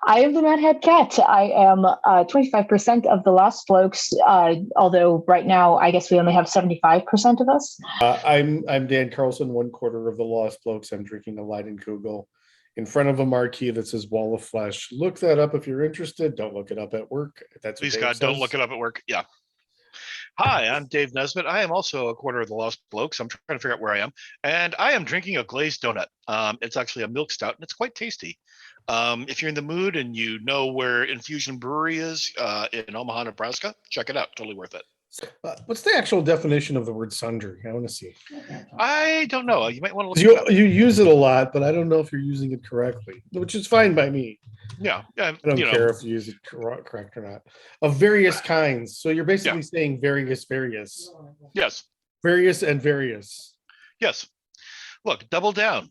I am the Mad Head Cat. I am 25% of the Lost Blokes, although right now I guess we only have 75% of us. I'm Dan Carlson, 1/4 of the Lost Blokes. I'm drinking a Leidenkugel in front of a marquee that says Wall of Flesh. Look that up if you're interested. Don't look it up at work. That's Please, God, don't look it up at work. Yeah. Hi, I'm Dave Nesbitt. I am also a quarter of the Lost Blokes. I'm trying to figure out where I am. And I am drinking a glazed donut. It's actually a milk stout, and it's quite tasty. If you're in the mood and you know where Infusion Brewery is in Omaha, Nebraska, check it out. Totally worth it. What's the actual definition of the word sundry? I want to see. I don't know. You might want to look it up. You use it a lot, but I don't know if you're using it correctly, which is fine by me. Yeah. I don't care if you use it correct or not. Of various kinds. So you're basically saying various. Yes. Various and various. Yes. Look, double down.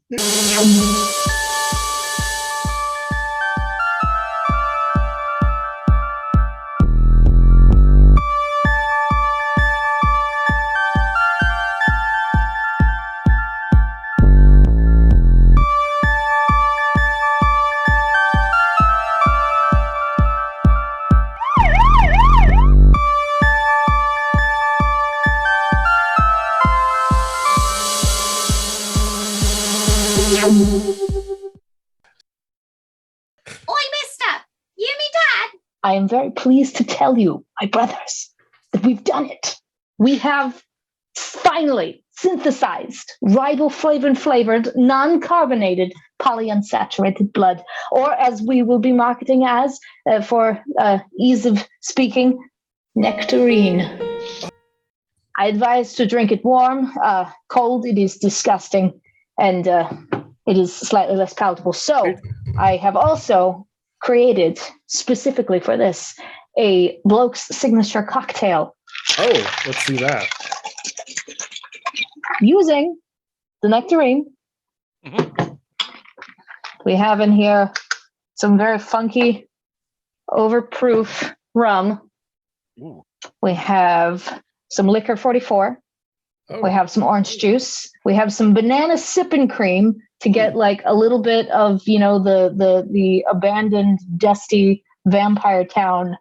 I am very pleased to tell you, my brothers, that we've done it. We have finally synthesized riboflavin-flavored, non-carbonated, polyunsaturated blood, or as we will be marketing as, for ease of speaking, nectarine. I advise to drink it warm. Cold, it is disgusting, and it is slightly less palatable. So I have also created specifically for this a Bloke's signature cocktail. Oh, let's see that. Using the nectarine. Mm-hmm. We have in here some very funky, overproof rum. Ooh. We have some liquor 44. Oh. We have some orange juice. We have some banana sipping cream to get like a little bit of, the abandoned, dusty vampire town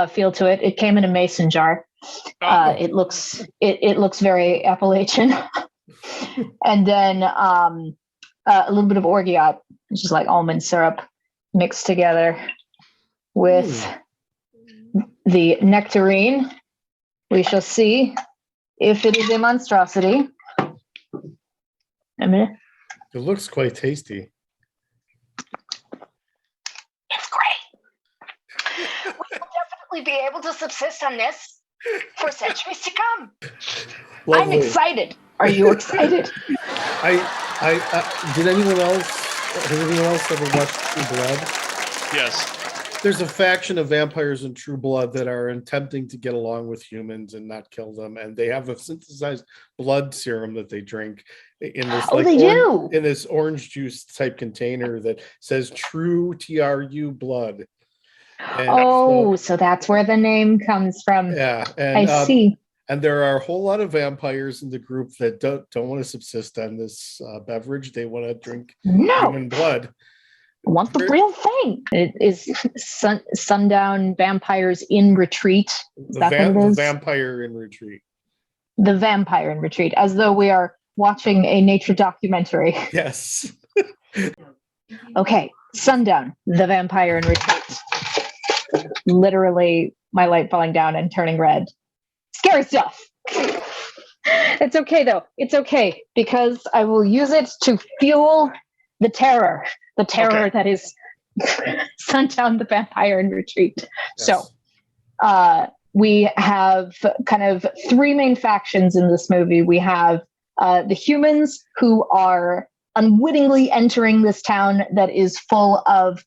feel to it. It came in a mason jar. It looks very Appalachian. And then a little bit of orgeat, which is like almond syrup mixed together with the nectarine. We shall see if it is a monstrosity. A minute. It looks quite tasty. It's great. We will definitely be able to subsist on this for centuries to come. Lovely. I'm excited. Are you excited? Has anyone else ever watched True Blood? Yes. There's a faction of vampires in True Blood that are attempting to get along with humans and not kill them, and they have a synthesized blood serum that they drink in this in this orange juice type container that says True TRU blood. And so that's where the name comes from. Yeah, and I see. And there are a whole lot of vampires in the group that don't want to subsist on this beverage. They want to drink human blood. I want the real thing. It is Sundown Vampires in Retreat. The Vampire in Retreat. The Vampire in Retreat, as though we are watching a nature documentary. Yes. Okay, Sundown, the Vampire in Retreat. Literally, my light falling down and turning red. Scary stuff. It's okay, though. It's okay, because I will use it to fuel the terror. The terror that is Sundown, the Vampire in Retreat. Yes. So we have kind of three main factions in this movie. We have the humans who are unwittingly entering this town that is full of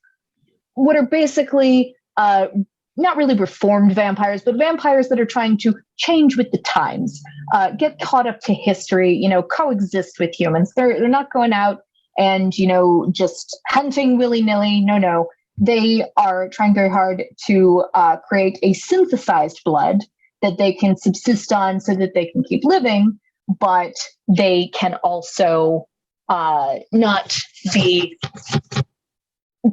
what are basically not really reformed vampires, but vampires that are trying to change with the times, get caught up to history, coexist with humans. They're not going out and, just hunting willy-nilly. No. They are trying very hard to create a synthesized blood that they can subsist on so that they can keep living, but they can also not be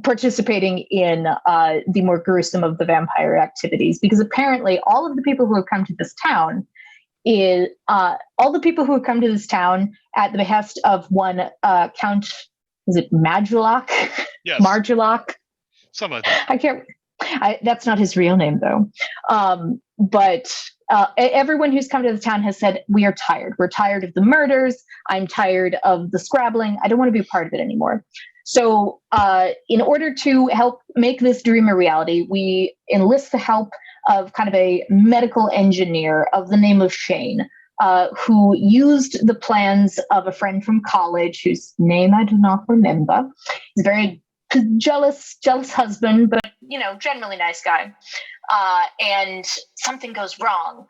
participating in the more gruesome of the vampire activities, because apparently all of the people who have come to this town at the behest of one Count, is it Majulak? Yes. Marjulak? Some of that. I can't. That's not his real name, though. But everyone who's come to the town has said, we are tired. We're tired of the murders. I'm tired of the scrabbling. I don't want to be a part of it anymore. So in order to help make this dream a reality, we enlist the help of kind of a medical engineer of the name of Shane, who used the plans of a friend from college whose name I do not remember. He's a very jealous husband, but generally nice guy. And something goes wrong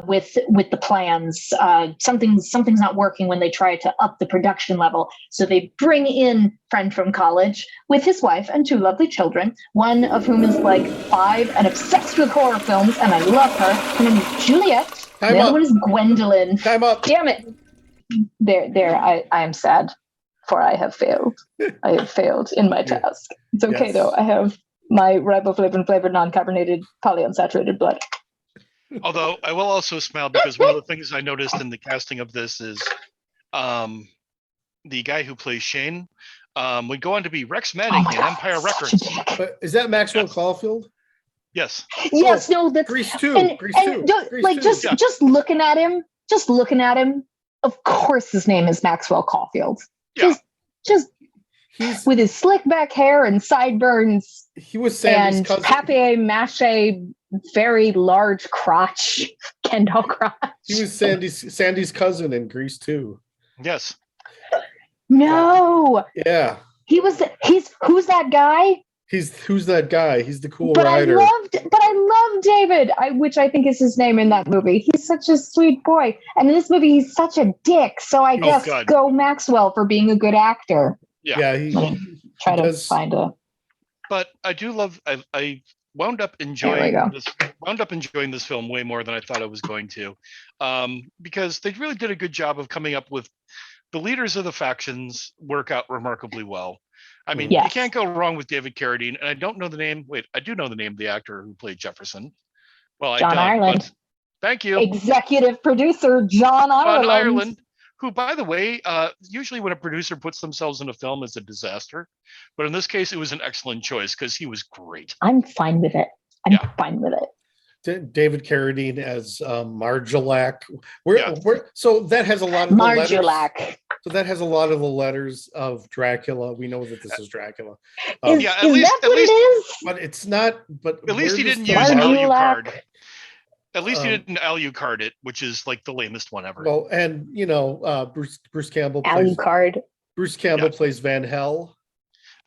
with the plans. Something's not working when they try to up the production level. So they bring in friend from college with his wife and 2 lovely children, one of whom is like 5 and obsessed with horror films, and I love her. Her name is Juliet. The other one is Gwendolyn. Time up. Damn it. There. I am sad, for I have failed. I have failed in my task. It's okay though. I have my riboflavin flavored non-carbonated polyunsaturated blood. Although I will also smile because one of the things I noticed in the casting of this is the guy who plays Shane would go on to be Rex Manning in Empire Records. But is that Maxwell Caulfield? Yes. Yes, no, that's Grease 2. Just looking at him, of course his name is Maxwell Caulfield. Yeah. Just he's with his slick back hair and sideburns. He was Sandy's and cousin. papier-mâché, very large crotch, Ken doll crotch. He was Sandy's cousin in Grease 2. Yes. No. Yeah. Who's that guy? Who's that guy? He's the cool but rider. I love David, which I think is his name in that movie. He's such a sweet boy. And in this movie, he's such a dick. So I guess go Maxwell for being a good actor. Yeah. He try to does. find a. But I do love. I wound up enjoying this film way more than I thought I was going to, because they really did a good job of coming up with the leaders of the factions work out remarkably well. I mean, you can't go wrong with David Carradine, and I don't know the name. Wait, I do know the name of the actor who played Jefferson. Well, John Ireland. Thank you. Executive producer John Ireland. Who, by the way, usually when a producer puts themselves in a film, it's a disaster. But in this case, it was an excellent choice because he was great. I'm fine with it. I'm fine with it. David Carradine as Marjulak. So that has a lot of Marjulak. The letters. So that has a lot of the letters of Dracula. We know that this is Dracula. At least it is? But it's not. But at least he didn't use Alucard. At least he didn't Alucard it, which is like the lamest one ever. Well, and Bruce Campbell plays Alucard. Bruce Campbell plays Van Hell.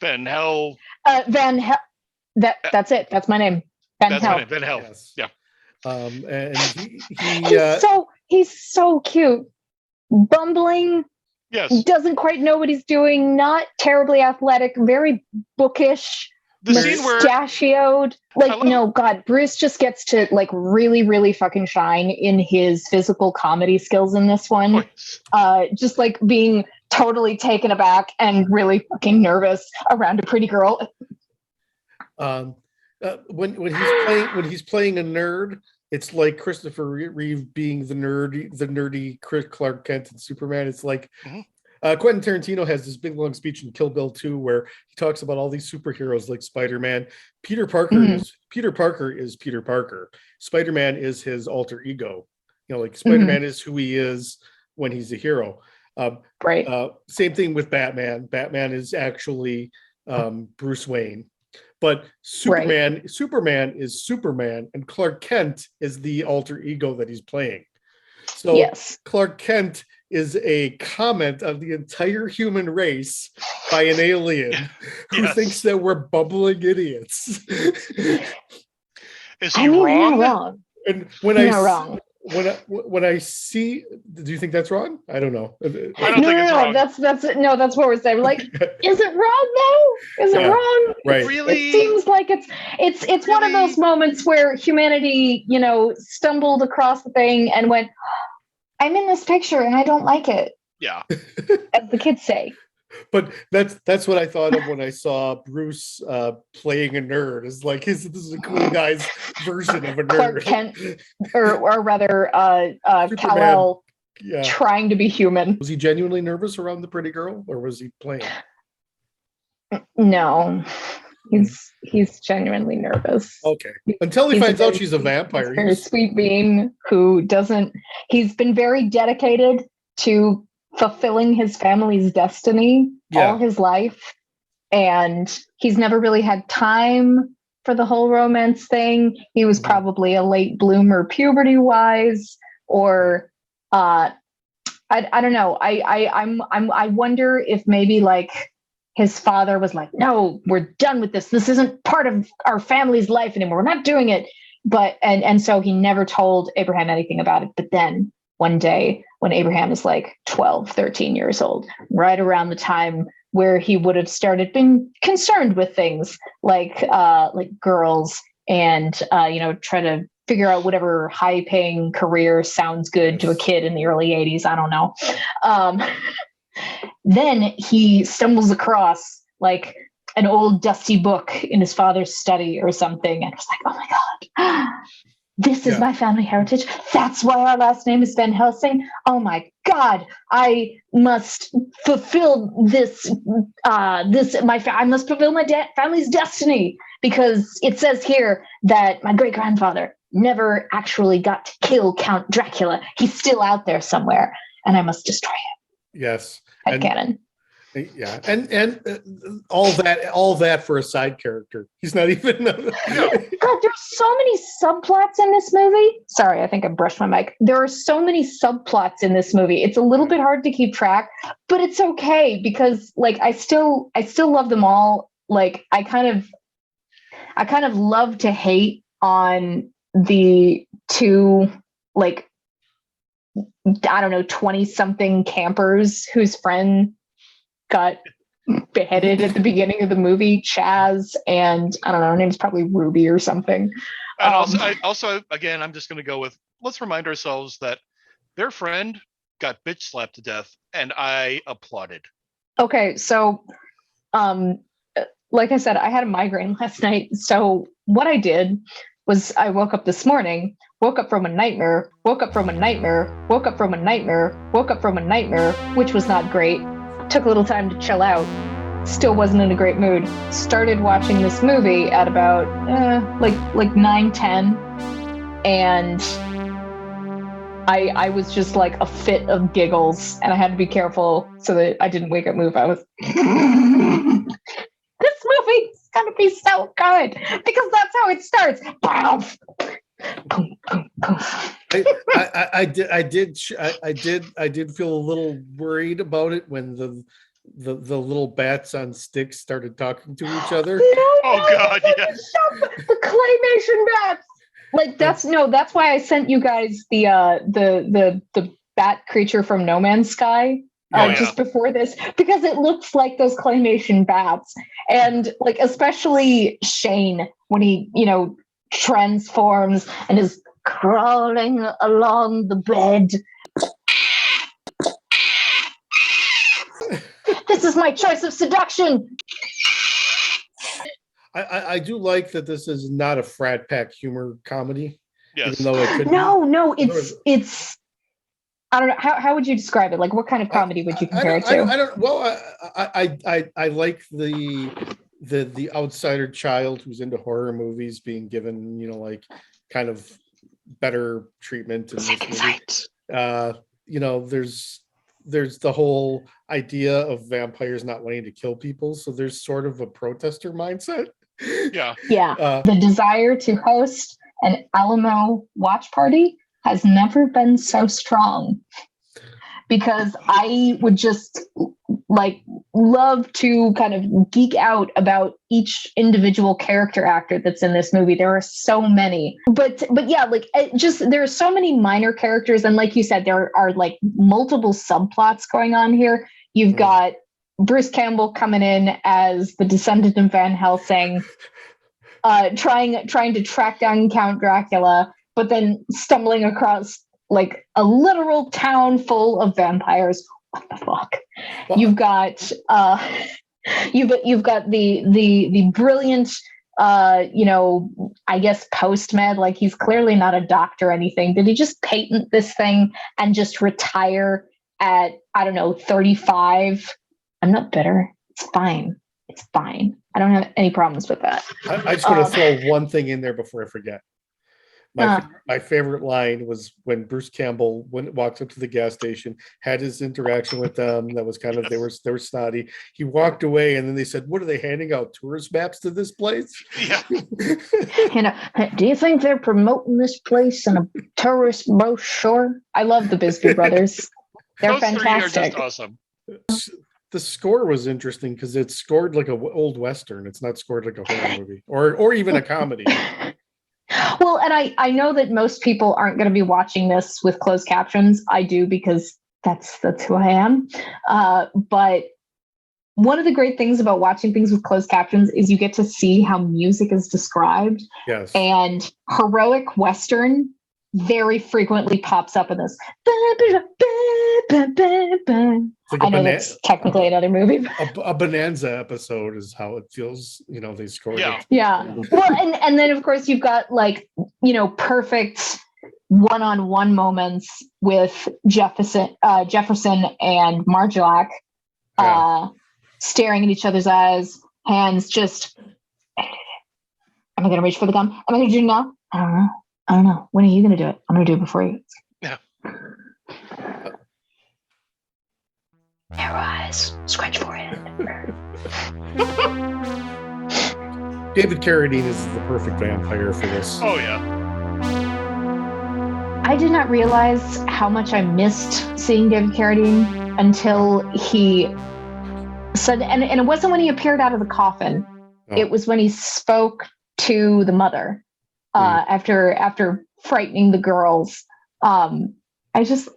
Van Hell. Van Hell. That's it. That's my name. Van Hell. Van Hell. Yes. Yeah. And he's so cute. Bumbling. Yes. Doesn't quite know what he's doing. Not terribly athletic. Very bookish. The scene where mustachioed. Bruce just gets to really, really fucking shine in his physical comedy skills in this one. Just being totally taken aback and really fucking nervous around a pretty girl. When he's playing a nerd, it's like Christopher Reeve being the nerdy Clark Kent and Superman. It's like Quentin Tarantino has this big long speech in Kill Bill 2 where he talks about all these superheroes like Spider-Man. Peter Parker is Peter Parker. Spider-Man is his alter ego. Spider-Man is who he is when he's a hero. Right. Same thing with Batman. Batman is actually Bruce Wayne. But Superman is Superman, and Clark Kent is the alter ego that he's playing. So Clark Kent is a comment of the entire human race by an alien who thinks that we're bumbling idiots. Is he wrong? You're not wrong. And when I see, do you think that's wrong? I don't know. I don't think it's wrong. That's what we're saying. We're like, is it wrong though? Is it wrong? Right. Really? It seems like it's really? One of those moments where humanity, stumbled across the thing and went, I'm in this picture and I don't like it. Yeah. As the kids say. But that's what I thought of when I saw Bruce playing a nerd. It's like this is a cool guy's version of a nerd. Clark Kent, or rather, Kal-El trying to be human. Was he genuinely nervous around the pretty girl, or was he playing? No, he's genuinely nervous. Okay, until he finds out she's a vampire. He's a very sweet being who doesn't. He's been very dedicated to fulfilling his family's destiny all his life, and he's never really had time for the whole romance thing. He was probably a late bloomer puberty wise, or I don't know. I wonder if maybe like his father was like, no, we're done with this. This isn't part of our family's life anymore. We're not doing it. But and so he never told Abraham anything about it. But then one day when Abraham is like 12, 13 years old, right around the time where he would have started being concerned with things like girls and, try to figure out whatever high paying career sounds good to a kid in the early 80s. I don't know. Then he stumbles across like an old dusty book in his father's study or something. And it's like, oh my God, this is my family heritage. That's why our last name is Van Helsing. Oh my God, I must fulfill this. I must fulfill my family's destiny, because it says here that my great grandfather never actually got to kill Count Dracula. He's still out there somewhere, and I must destroy him. Yes, canon. Yeah, and all that for a side character. He's not even. God, there's so many subplots in this movie. Sorry, I think I brushed my mic. There are so many subplots in this movie. It's a little bit hard to keep track, but it's okay because, like, I still love them all. Like, I kind of love to hate on the two, like, I don't know, 20-something campers whose friend got beheaded at the beginning of the movie, Chaz, and I don't know, her name's probably Ruby or something. And also, again, I'm just going to go with, let's remind ourselves that their friend got bitch slapped to death, and I applauded. Okay, so, like I said, I had a migraine last night, so what I did was I woke up this morning, woke up from a nightmare, woke up from a nightmare, woke up from a nightmare, woke up from a nightmare, which was not great. Took a little time to chill out. Still wasn't in a great mood. Started watching this movie at about like 9:10, and I was just like a fit of giggles, and I had to be careful so that I didn't wake up Move. I was this movie's gonna be so good because that's how it starts. I did feel a little worried about it when the little bats on sticks started talking to each other. God, yes. The claymation bats. Like that's why I sent you guys the bat creature from No Man's Sky just before this, because it looks like those claymation bats, and like especially Shane when he transforms and is crawling along the bed. This is my choice of seduction. I do like that this is not a frat pack humor comedy. Yes. Even though it could it's I don't know, how would you describe it? Like, what kind of comedy would you compare it to? I like the outsider child who's into horror movies being given, like kind of better treatment in this movie. There's the whole idea of vampires not wanting to kill people, so there's sort of a protester mindset. The desire to host an Alamo watch party has never been so strong, because I would just love to kind of geek out about each individual character actor that's in this movie. There are so many, but yeah, there are so many minor characters. And like you said, there are like multiple subplots going on here. You've got Bruce Campbell coming in as the descendant of Van Helsing, trying to track down Count Dracula, but then stumbling across like a literal town full of vampires, what the fuck? Well, You've got the brilliant I guess post-med, like he's clearly not a doctor or anything. Did he just patent this thing and just retire at, I don't know, 35? I'm not bitter. It's fine. It's fine. I don't have any problems with that. I just want to throw one thing in there before I forget. My favorite line was when Bruce Campbell walked up to the gas station, had his interaction with them. That was kind of, they were snotty. He walked away, and then they said, "What are they handing out, tourist maps to this place?" Yeah. Do you think they're promoting this place in a tourist brochure? I love the Bisbee brothers. They're Those fantastic. three are just awesome. The score was interesting because it's scored like an old Western. It's not scored like a horror movie or even a comedy. Well, and I know that most people aren't going to be watching this with closed captions. I do, because that's who I am. But one of the great things about watching things with closed captions is you get to see how music is described. Yes. And heroic Western very frequently pops up in this. Like I know that's technically another movie. A Bonanza episode is how it feels. They scored it. Yeah. Well, and then of course you've got perfect one-on-one moments with Jefferson and Marjolac staring at each other's eyes, hands just. Am I going to reach for the gun? Am I going to do it now? I don't know. When are you going to do it? I'm going to do it before you. Yeah. Narrow eyes, scratch forehead. David Carradine is the perfect vampire for this. Oh yeah. I did not realize how much I missed seeing David Carradine until he said, and it wasn't when he appeared out of the coffin. Oh. It was when he spoke to the mother after frightening the girls. I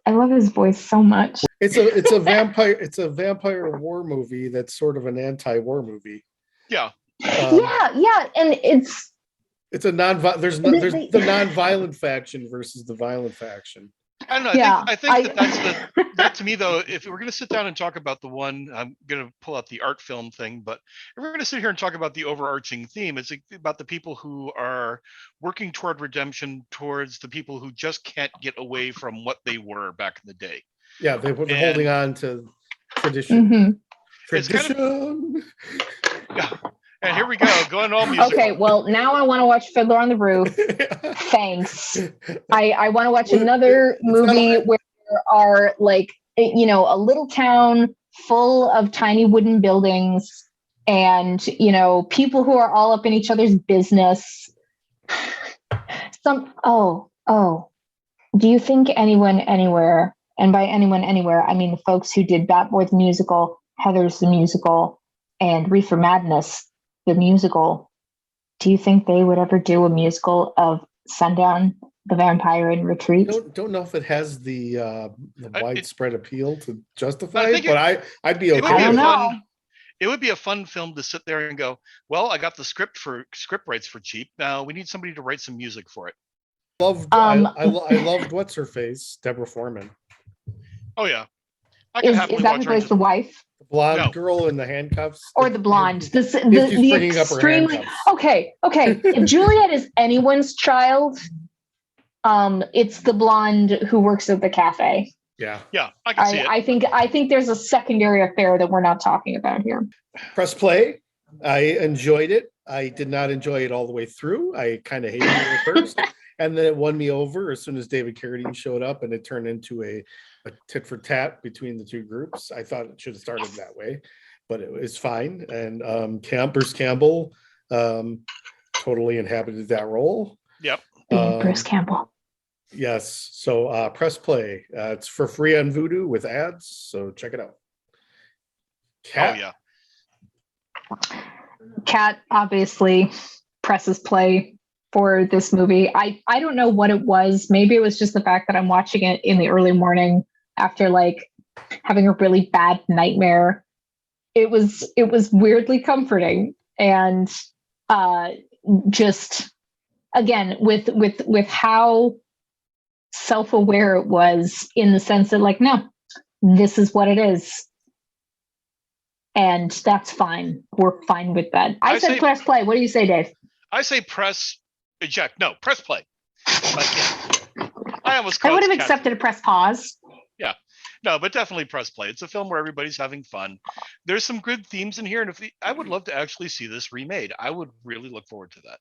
love his voice so much. It's a vampire war movie that's sort of an anti-war movie. Yeah. Yeah, and it's a there's the non-violent faction versus the violent faction. I don't know. Yeah, I think that to me though, if we're going to sit down and talk about the one, I'm going to pull out the art film thing, but if we're going to sit here and talk about the overarching theme, it's about the people who are working toward redemption, towards the people who just can't get away from what they were back in the day. Yeah, they're holding on to tradition. Mm-hmm. Tradition. Yeah. And here we go, going all musical. Okay, well, now I want to watch Fiddler on the Roof. Thanks. I want to watch another movie where there are a little town full of tiny wooden buildings and, people who are all up in each other's business. Do you think anyone anywhere, and by anyone anywhere, I mean the folks who did Bat Boy the Musical, Heathers the Musical, and Reefer Madness the Musical, do you think they would ever do a musical of Sundown, the Vampire in Retreat? Don't know if it has the widespread appeal to justify it, but I'd be okay. I don't know. It would be a fun film to sit there and go, well, I got the script rights for cheap. Now we need somebody to write some music for it. I loved what's her face, Deborah Foreman. Oh yeah, is that who plays the wife? The blonde girl in the handcuffs, or the blonde? The extremely okay. If Juliet is anyone's child, it's the blonde who works at the cafe. Yeah, I can see it. I think there's a secondary affair that we're not talking about here. Press play. I enjoyed it. I did not enjoy it all the way through. I kind of hated it at first, and then it won me over as soon as David Carradine showed up, and it turned into a tit for tat between the two groups. I thought it should have started that way, but it was fine. And Bruce Campbell totally inhabited that role. Yep. Bruce Campbell. Yes. So press play. It's for free on Vudu with ads, so check it out. Oh yeah. Kat obviously presses play for this movie. I don't know what it was. Maybe it was just the fact that I'm watching it in the early morning after having a really bad nightmare. It was weirdly comforting, and just again with how self-aware it was, in the sense that no, this is what it is. And that's fine. We're fine with that. I said press play. What do you say, Dave? I say press eject. No, press play. I almost. I would have accepted a press pause. Yeah, no, but definitely press play. It's a film where everybody's having fun. There's some good themes in here, and I would love to actually see this remade. I would really look forward to that.